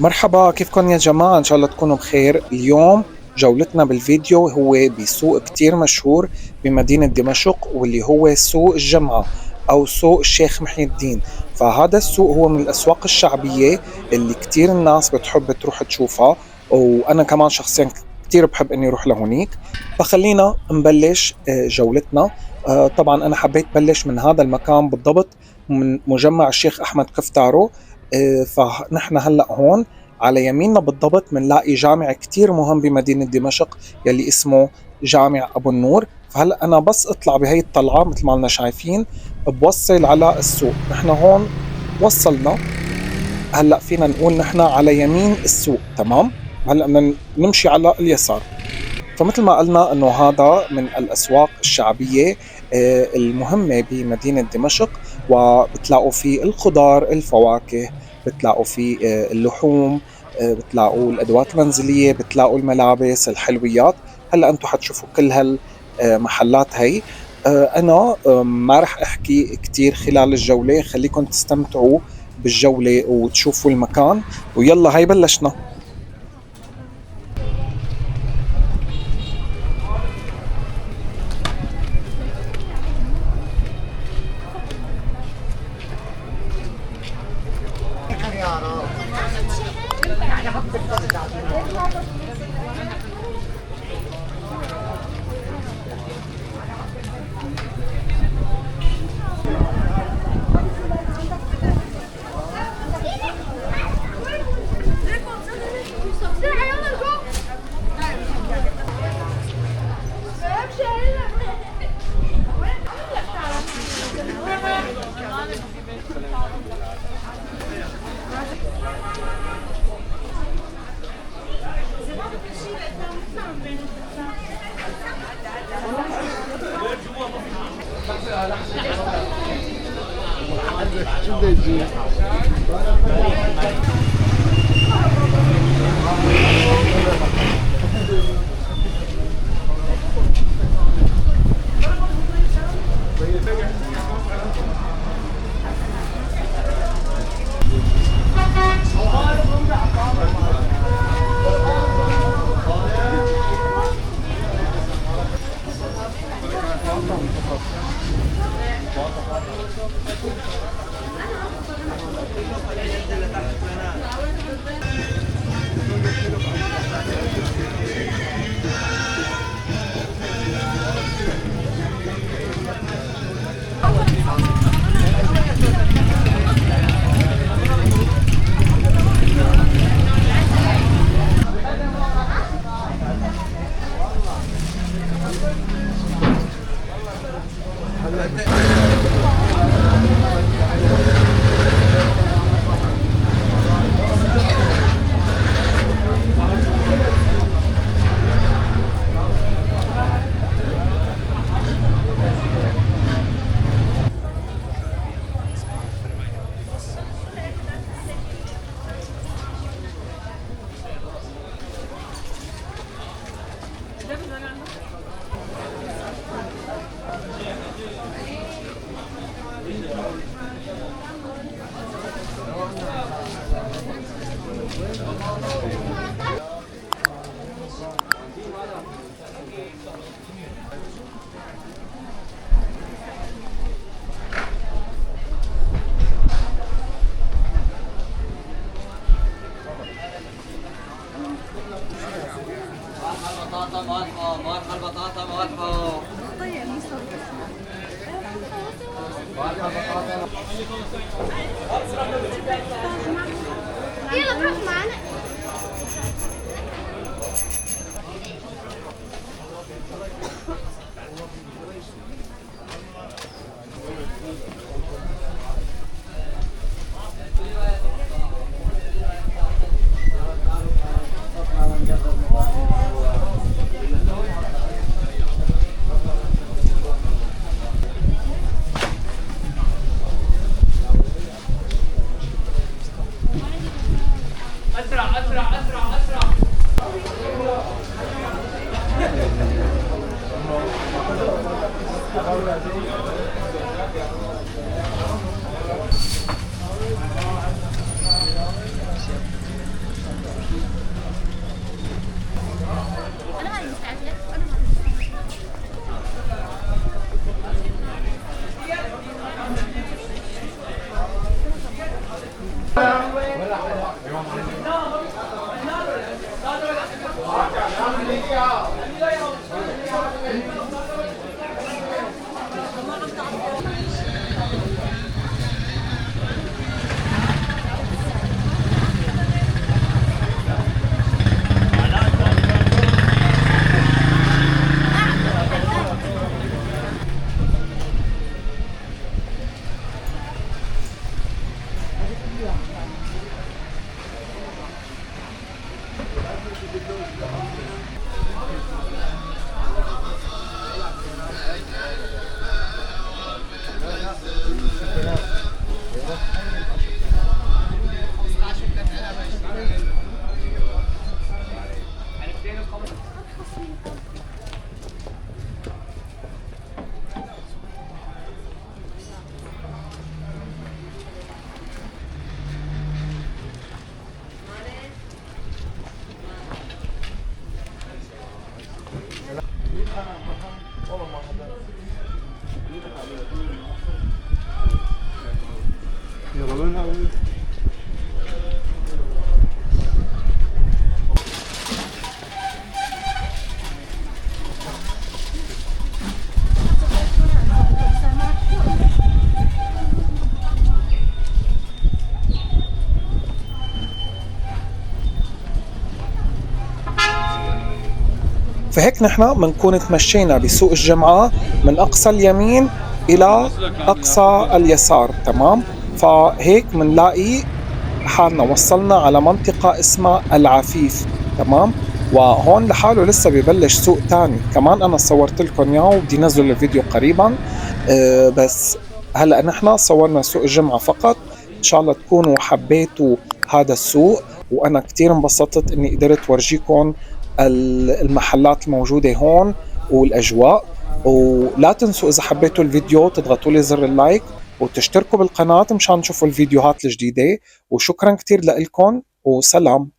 مرحبا، كيفكن يا جماعة؟ إن شاء الله تكونوا بخير. اليوم جولتنا بالفيديو هو بسوق كتير مشهور بمدينة دمشق، واللي هو سوق الجمعة أو سوق الشيخ محي الدين. فهذا السوق هو من الأسواق الشعبية اللي كتير الناس بتحب تروح تشوفها، وأنا كمان شخصيا كتير بحب إني أروح لهونيك. فخلينا نبلش جولتنا. طبعا أنا حبيت بلش من هذا المكان بالضبط، من مجمع الشيخ أحمد كفتارو. فنحن هلأ هون على يميننا بالضبط بنلاقي جامع كتير مهم بمدينة دمشق يلي اسمه جامع أبو النور. فهلأ أنا بس أطلع بهي الطلعة مثل ما لنا شايفين بوصل على السوق. نحن هون وصلنا. هلأ فينا نقول نحن على يمين السوق، تمام. هلأ بدنا نمشي على اليسار. فمثل ما قلنا انه هذا من الاسواق الشعبيه المهمه بمدينه دمشق، وبتلاقوا فيه الخضار، الفواكه، بتلاقوا فيه اللحوم، بتلاقوا الادوات المنزليه، بتلاقوا الملابس، الحلويات. هلا انتم حتشوفوا كل هالمحلات هي. انا ما رح احكي كثير خلال الجوله، خليكم تستمتعوا بالجوله وتشوفوا المكان. ويلا هاي بلشنا. البطاطا مالحة، مالحة البطاطا مالحة. يلا تروح معنا. أسرع أسرع أسرع أسرع. فهيك نحن بنكون تمشينا بسوق الجمعة من أقصى اليمين إلى أقصى اليسار، تمام؟ فهيك بنلاقي حالنا وصلنا على منطقة اسمها العفيف، تمام؟ وهون لحاله لسه ببلش سوق تاني كمان أنا صورت لكم إياه وبدي نزل الفيديو قريبا. بس هلأ نحن صورنا سوق الجمعة فقط. إن شاء الله تكونوا حبيتوا هذا السوق، وأنا كتير انبسطت إني قدرت ورجيكم المحلات الموجودة هون والأجواء. ولا تنسوا إذا حبيتوا الفيديو تضغطوا لي زر اللايك وتشتركوا بالقناة مشان تشوفوا الفيديوهات الجديدة. وشكرا كتير لكم وسلام.